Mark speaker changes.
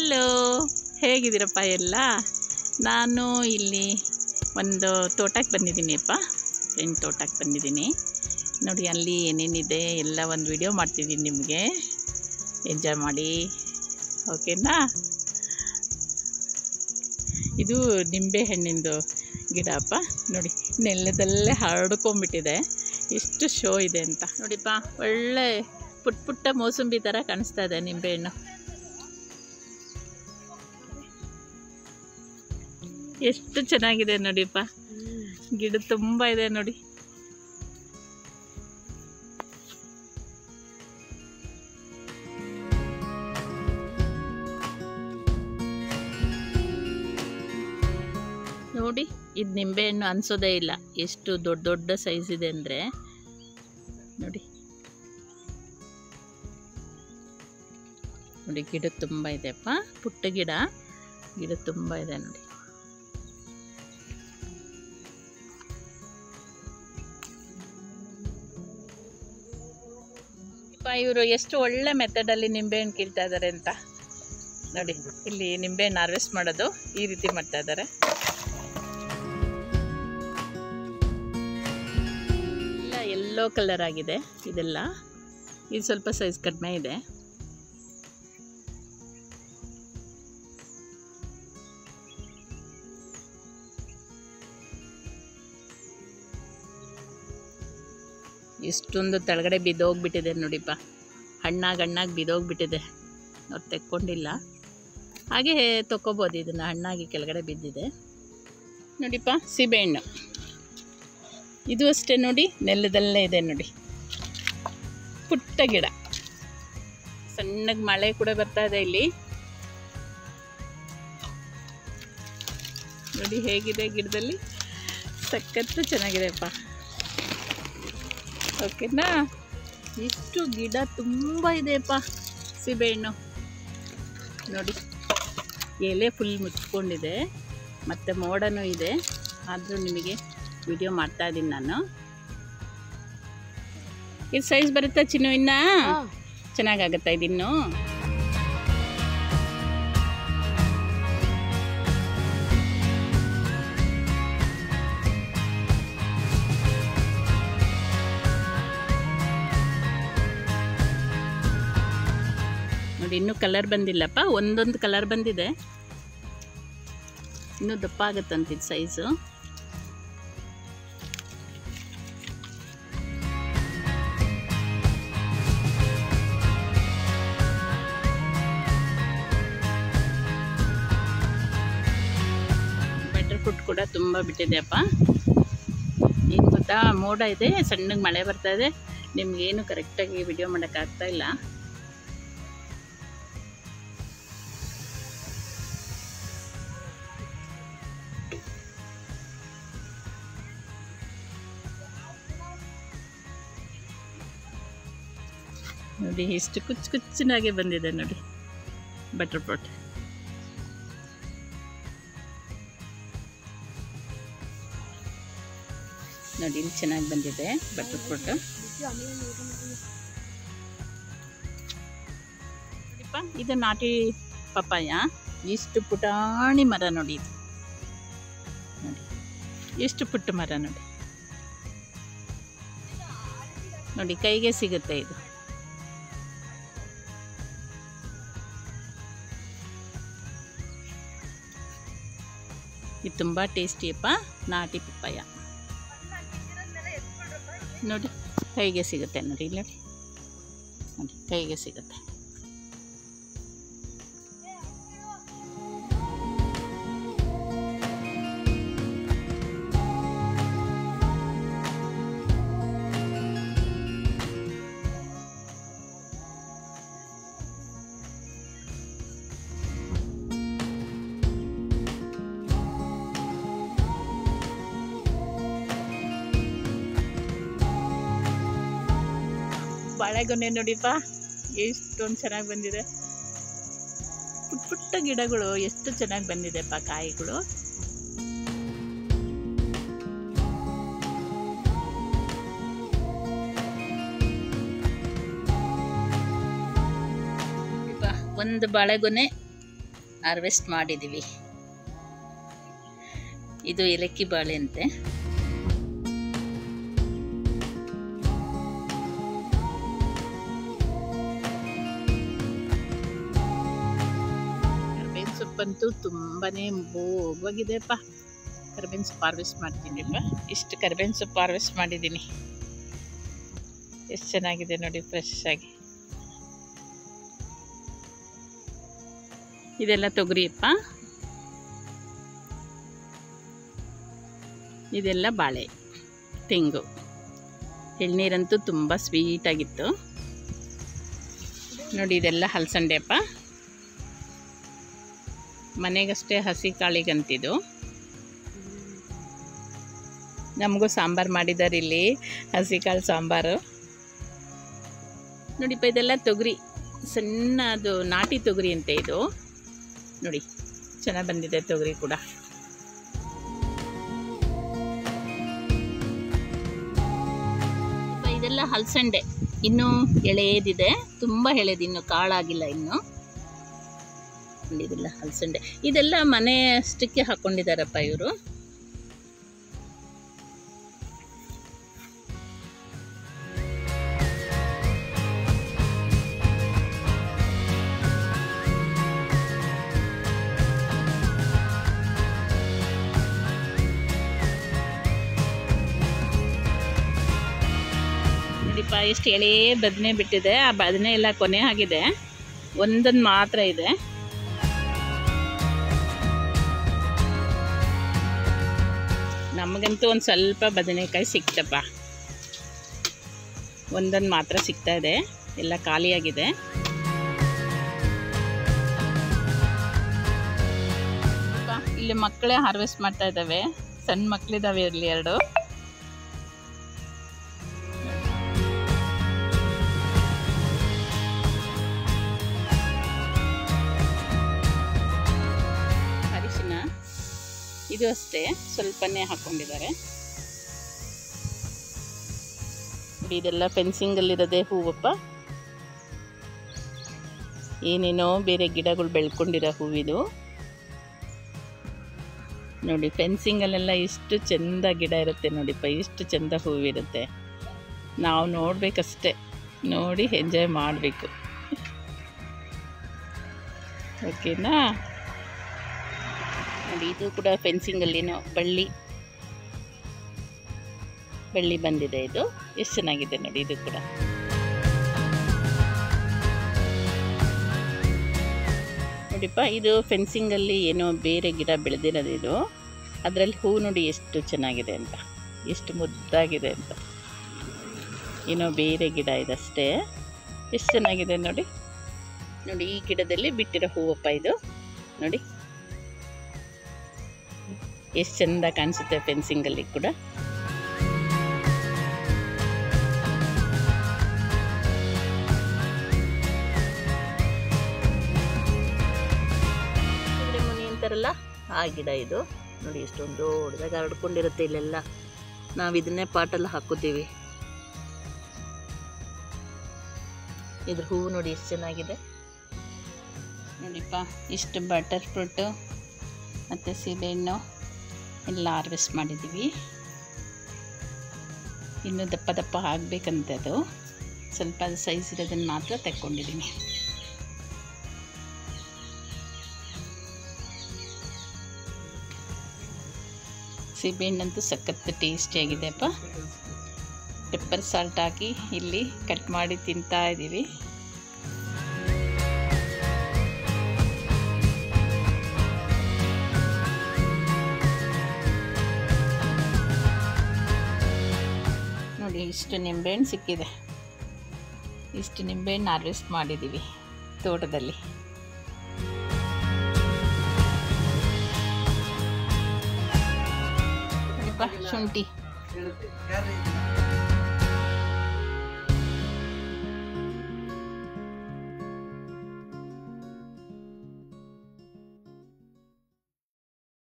Speaker 1: Hello, ಹೇಗಿದ್ದೀರಪ್ಪ ಎಲ್ಲ? ನಾನು ಇಲ್ಲಿ ಒಂದು ತೋಟಕ್ಕೆ ಬಂದಿದ್ದೀನಿಯಪ್ಪ, ಫ್ರೆಂಡ್ ತೋಟಕ್ಕೆ ಬಂದಿದ್ದೀನಿ. ನೋಡಿ ಅಲ್ಲಿ ಏನೇನಿದೆ ಎಲ್ಲ ಒಂದು ವಿಡಿಯೋ ಮಾಡ್ತಿದ್ದೀನಿ, ನಿಮಗೆ ಎಂಜಾಯ್ ಮಾಡಿ, ಓಕೆನಾ? ಇದು ನಿಂಬೆ ಹಣ್ಣಿಂದು ಗಿಡ ಅಪ್ಪ. ನೋಡಿ ನೆಲದಲ್ಲೇ ಹರಡ್ಕೊಂಡ್ಬಿಟ್ಟಿದೆ, ಎಷ್ಟು ಶೋ ಇದೆ ಅಂತ ನೋಡಿಪ್ಪ. ಒಳ್ಳೆ ಪುಟ್ಟ ಪುಟ್ಟ ಮೋಸಂಬಿ ಥರ ಕಾಣಿಸ್ತಾ ಇದೆ ನಿಂಬೆಹಣ್ಣು. ಎಷ್ಟು ಚೆನ್ನಾಗಿದೆ ನೋಡಿಪ್ಪ, ಗಿಡ ತುಂಬ ಇದೆ ನೋಡಿ. ನೋಡಿ ಇದು ನಿಂಬೆಹಣ್ಣು ಅನಿಸೋದೇ ಇಲ್ಲ, ಎಷ್ಟು ದೊಡ್ಡ ದೊಡ್ಡ ಸೈಜ್ ಇದೆ ಅಂದರೆ ನೋಡಿ. ನೋಡಿ ಗಿಡ ತುಂಬ ಇದೆಯಪ್ಪ, ಪುಟ್ಟ ಗಿಡ ತುಂಬ ಇದೆ ನೋಡಿ. ಇವರು ಎಷ್ಟು ಒಳ್ಳೆ ಮೆಥಡಲ್ಲಿ ನಿಂಬೆಹಣ್ಣು ಕೀಳ್ತಾ ಇದ್ದಾರೆ ಅಂತ ನೋಡಿ. ಇಲ್ಲಿ ನಿಂಬೆಹಣ್ಣು ಹಾರ್ವೆಸ್ಟ್ ಮಾಡೋದು ಈ ರೀತಿ ಮಾಡ್ತಾ ಇದ್ದಾರೆ. ಎಲ್ಲ ಯೆಲ್ಲೋ ಕಲರ್ ಆಗಿದೆ ಇದೆಲ್ಲ. ಇದು ಸ್ವಲ್ಪ ಸೈಜ್ ಕಡಿಮೆ ಇದೆ. ಇಷ್ಟೊಂದು ಕೆಳಗಡೆ ಬಿದ್ದೋಗ್ಬಿಟ್ಟಿದೆ ನೋಡಿಪ್ಪ, ಹಣ್ಣಾಗಿ ಬಿದ್ದೋಗ್ಬಿಟ್ಟಿದೆ. ಅವ್ರು ತೆಕ್ಕೊಂಡಿಲ್ಲ, ಹಾಗೆ ತೊಗೋಬೋದು ಇದನ್ನು. ಹಣ್ಣಾಗಿ ಕೆಳಗಡೆ ಬಿದ್ದಿದೆ ನೋಡಿಪ್ಪ. ಸೀಬೆಹಣ್ಣು ಇದು ಅಷ್ಟೇ ನೋಡಿ, ನೆಲದಲ್ಲೇ ಇದೆ ನೋಡಿ, ಪುಟ್ಟ ಗಿಡ. ಸಣ್ಣಗೆ ಮಳೆ ಕೂಡ ಬರ್ತಾ ಇದೆ ಇಲ್ಲಿ ನೋಡಿ. ಹೇಗಿದೆ ಗಿಡದಲ್ಲಿ, ಸಖತ್ತು ಚೆನ್ನಾಗಿದೆಪ್ಪ, ಓಕೆನಾ? ಇಷ್ಟು ಗಿಡ ತುಂಬ ಇದೆಯಪ್ಪ ಸೀಬೆಹಣ್ಣು ನೋಡಿ. ಎಲೆ ಫುಲ್ ಮುಚ್ಕೊಂಡಿದೆ, ಮತ್ತು ಮೋಡನೂ ಇದೆ. ಆದರೂ ನಿಮಗೆ ವಿಡಿಯೋ ಮಾಡ್ತಾ ಇದ್ದೀನಿ ನಾನು. ಇದು ಸೈಜ್ ಬರುತ್ತಾ ಚಿನ್ನು? ಇನ್ನು ಚೆನ್ನಾಗಾಗತ್ತಾ ಇದಿನ್ನು? ನೋಡಿ ಇನ್ನೂ ಕಲರ್ ಬಂದಿಲ್ಲಪ್ಪ, ಒಂದೊಂದು ಕಲರ್ ಬಂದಿದೆ, ಇನ್ನೂ ದಪ್ಪ ಆಗುತ್ತಂತಿದ್ದು ಸೈಜು. ಬಟರ್ ಫ್ರೂಟ್ ಕೂಡ ತುಂಬ ಬಿಟ್ಟಿದೆಯಪ್ಪ. ಏನು ಗೊತ್ತಾ, ಮೋಡ ಇದೆ, ಸಣ್ಣಗೆ ಮಳೆ ಬರ್ತಾ ಇದೆ, ನಿಮಗೇನು ಕರೆಕ್ಟಾಗಿ ವಿಡಿಯೋ ಮಾಡೋಕ್ಕಾಗ್ತಾ ಇಲ್ಲ. ನೋಡಿ ಎಷ್ಟು ಕುಚ್ಚನಾಗೆ ಬಂದಿದೆ ನೋಡಿ ಬಟರ್ ಫ್ರೂಟ್. ನೋಡಿ ಇಲ್ಲಿ ಚೆನ್ನಾಗಿ ಬಂದಿದೆ ಬಟರ್ ಫ್ರೂಟ್. ಇದು ನಾಟಿ ಪಪ್ಪಾಯ, ಎಷ್ಟು ಪುಟಾಣಿ ಮರ ನೋಡಿ. ಇದು ನೋಡಿ ಎಷ್ಟು ಪುಟ್ಟ ಮರ ನೋಡಿ. ನೋಡಿ ಕೈಗೆ ಸಿಗುತ್ತೆ ಇದು. ಇದು ತುಂಬ ಟೇಸ್ಟಿಯಪ್ಪ, ನಾಟಿ ಪಪ್ಪಾಯ. ನೋಡಿ ಕೈಗೆ ಸಿಗುತ್ತೆ ನೋಡಿ, ಇಲ್ಲಿ ನೋಡಿ ಕೈಗೆ ಸಿಗುತ್ತೆ. ಬಾಳೆಗೊನೆ ನೋಡಿಪ್ಪ, ಎಷ್ಟೊಂದು ಚೆನ್ನಾಗಿ ಬಂದಿದೆ. ಪುಟ್ಟ ಪುಟ್ಟ ಗಿಡಗಳು ಎಷ್ಟು ಚೆನ್ನಾಗಿ ಬಂದಿದೆಪ್ಪ ಕಾಯಿಗಳು. ಒಂದು ಬಾಳೆಗೊನೆ ಹಾರ್ವೆಸ್ಟ್ ಮಾಡಿದ್ದೀವಿ. ಇದು ಏಲಕ್ಕಿ ಬಾಳೆ ಅಂತೆ. ಕರ್ಬೇವಿನ ಸೊಪ್ಪಂತೂ ತುಂಬಾನೇ ಬೋಗಿದೆಪ್ಪ. ಕರ್ಬೇವಿನ ಸೊಪ್ಪು ಹಾರ್ವೆಸ್ಟ್ ಮಾಡ್ತೀನಿಪ್ಪ. ಇಷ್ಟು ಕರ್ಬೇವಿನ ಸೊಪ್ಪು ಹಾರ್ವೆಸ್ಟ್ ಮಾಡಿದ್ದೀನಿ. ಎಷ್ಟು ಚೆನ್ನಾಗಿದೆ ನೋಡಿ, ಫ್ರೆಶ್ ಆಗಿ. ಇದೆಲ್ಲ ತೊಗರಿಯಪ್ಪ, ಇದೆಲ್ಲ ಬಾಳೆ, ತೆಂಗು. ಎಳ್ನೀರಂತೂ ತುಂಬ ಸ್ವೀಟಾಗಿತ್ತು ನೋಡಿ. ಇದೆಲ್ಲ ಹಲಸಂಡೆಪ್ಪ, ಮನೆಗಷ್ಟೇ ಹಸಿ ಕಾಳಿಗಂತಿದು. ನಮಗೂ ಸಾಂಬಾರು ಮಾಡಿದ್ದಾರೆ ಇಲ್ಲಿ, ಹಸಿ ಕಾಳು ಸಾಂಬಾರು ನೋಡಿಪ್ಪ. ಇದೆಲ್ಲ ತೊಗರಿ, ಸಣ್ಣ ಅದು ನಾಟಿ ತೊಗರಿ ಅಂತೆ ಇದು ನೋಡಿ. ಚೆನ್ನಾಗಿ ಬಂದಿದೆ ತೊಗರಿ ಕೂಡ. ಇದೆಲ್ಲ ಹಲಸಂಡೆ, ಇನ್ನೂ ಎಳೆದಿದೆ, ತುಂಬ ಎಳೆದು, ಇನ್ನು ಕಾಳಾಗಿಲ್ಲ ಇನ್ನು. ಇದೆಲ್ಲ ಹಲಸಂಡೆ, ಇದೆಲ್ಲ ಮನೆ ಅಷ್ಟಕ್ಕೆ ಹಾಕ್ಕೊಂಡಿದ್ದಾರಪ್ಪ ಇವರು. ಎಷ್ಟು ಎಳೆ ಬದನೆ ಬಿಟ್ಟಿದೆ. ಆ ಬದನೆ ಎಲ್ಲ ಕೊನೆ ಆಗಿದೆ, ಒಂದೊಂದು ಮಾತ್ರ ಇದೆ. ನಮಗಂತೂ ಒಂದು ಸ್ವಲ್ಪ ಬದನೆಕಾಯಿ ಸಿಕ್ತಪ್ಪ, ಒಂದೊಂದು ಮಾತ್ರ ಸಿಗ್ತಾ ಇದೆ, ಎಲ್ಲ ಖಾಲಿಯಾಗಿದೆ. ಇಲ್ಲಿ ಮಕ್ಕಳೇ ಹಾರ್ವೆಸ್ಟ್ ಮಾಡ್ತಾ ಇದ್ದಾವೆ, ಸಣ್ಣ ಮಕ್ಕಳಿದ್ದಾವೆ ಇಲ್ಲಿ 2. ಇದು ಅಷ್ಟೇ ಸ್ವಲ್ಪನೇ ಹಾಕ್ಕೊಂಡಿದ್ದಾರೆ. ಇದೆಲ್ಲ ಫೆನ್ಸಿಂಗಲ್ಲಿರೋದೇ ಹೂವಪ್ಪ. ಏನೇನೋ ಬೇರೆ ಗಿಡಗಳು ಬೆಳ್ಕೊಂಡಿರೋ ಹೂವಿದು ನೋಡಿ. ಫೆನ್ಸಿಂಗಲ್ಲೆಲ್ಲ ಇಷ್ಟು ಚೆಂದ ಗಿಡ ಇರುತ್ತೆ ನೋಡಿಪ್ಪ, ಇಷ್ಟು ಚೆಂದ ಹೂವಿರುತ್ತೆ. ನಾವು ನೋಡಬೇಕಷ್ಟೆ, ನೋಡಿ ಎಂಜಾಯ್ ಮಾಡಬೇಕು. ಓಕೆನಾ ನೋಡಿ. ಇದು ಕೂಡ ಫೆನ್ಸಿಂಗಲ್ಲಿನೋ ಬಳ್ಳಿ ಬಂದಿದೆ. ಇದು ಎಷ್ಟು ಚೆನ್ನಾಗಿದೆ ನೋಡಿ. ಇದು ಕೂಡ ನೋಡಿಪ್ಪ, ಇದು ಫೆನ್ಸಿಂಗಲ್ಲಿ ಏನೋ ಬೇರೆ ಗಿಡ ಬೆಳೆದಿರೋದು ಇದು. ಅದರಲ್ಲಿ ಹೂ ನೋಡಿ ಎಷ್ಟು ಚೆನ್ನಾಗಿದೆ ಅಂತ, ಎಷ್ಟು ಮುದ್ದಾಗಿದೆ ಅಂತ. ಏನೋ ಬೇರೆ ಗಿಡ ಇದಷ್ಟೇ, ಎಷ್ಟು ಚೆನ್ನಾಗಿದೆ ನೋಡಿ. ನೋಡಿ ಈ ಗಿಡದಲ್ಲಿ ಬಿಟ್ಟಿರೋ ಹೂವಪ್ಪ ಇದು ನೋಡಿ, ಎಷ್ಟು ಚೆಂದ ಕಾಣಿಸುತ್ತೆ ಫೆನ್ಸಿಂಗಲ್ಲಿ ಕೂಡ. ಮುನಿ ಅಂತಾರಲ್ಲ ಆ ಗಿಡ ಇದು ನೋಡಿ, ಎಷ್ಟೊಂದು ದೊಡ್ಡದಾಗಿ ಹರಡ್ಕೊಂಡಿರುತ್ತೆ ಇಲ್ಲೆಲ್ಲ. ನಾವು ಇದನ್ನೇ ಪಾಟಲ್ಲಿ ಹಾಕೋತೀವಿ. ಇದ್ರ ಹೂವು ನೋಡಿ ಎಷ್ಟು ಚೆನ್ನಾಗಿದೆ ನೋಡಿಪ್ಪ. ಇಷ್ಟು ಬಟರ್ ಫ್ರೂಟು ಮತ್ತು ಸೀಬೆಹಣ್ಣು ಎಲ್ಲ ಹಾರ್ವೆಸ್ಟ್ ಮಾಡಿದ್ದೀವಿ. ಇನ್ನೂ ದಪ್ಪ ದಪ್ಪ ಆಗಬೇಕಂತೆ, ಅದು ಸ್ವಲ್ಪ ಸೈಜ್ ಇರೋದನ್ನು ಮಾತ್ರ ತೆಕ್ಕೊಂಡಿದ್ದೀನಿ. ಸೀಬೆಹಣ್ಣಂತೂ ಸಖತ್ ಟೇಸ್ಟಿಯಾಗಿದೆಪ್ಪ. ಪೆಪ್ಪರ್ ಸಾಲ್ಟ್ ಹಾಕಿ ಇಲ್ಲಿ ಕಟ್ ಮಾಡಿ ತಿಂತಾ ಇದ್ದೀವಿ. ನೋಡಿ ಇಷ್ಟು ನಿಂಬೆಹಣ್ಣು ಸಿಕ್ಕಿದೆ. ಇಷ್ಟು ನಿಂಬೆಹಣ್ಣು ಹಾರ್ವೆಸ್ಟ್ ಮಾಡಿದ್ದೀವಿ ತೋಟದಲ್ಲಿ. ಶುಂಠಿ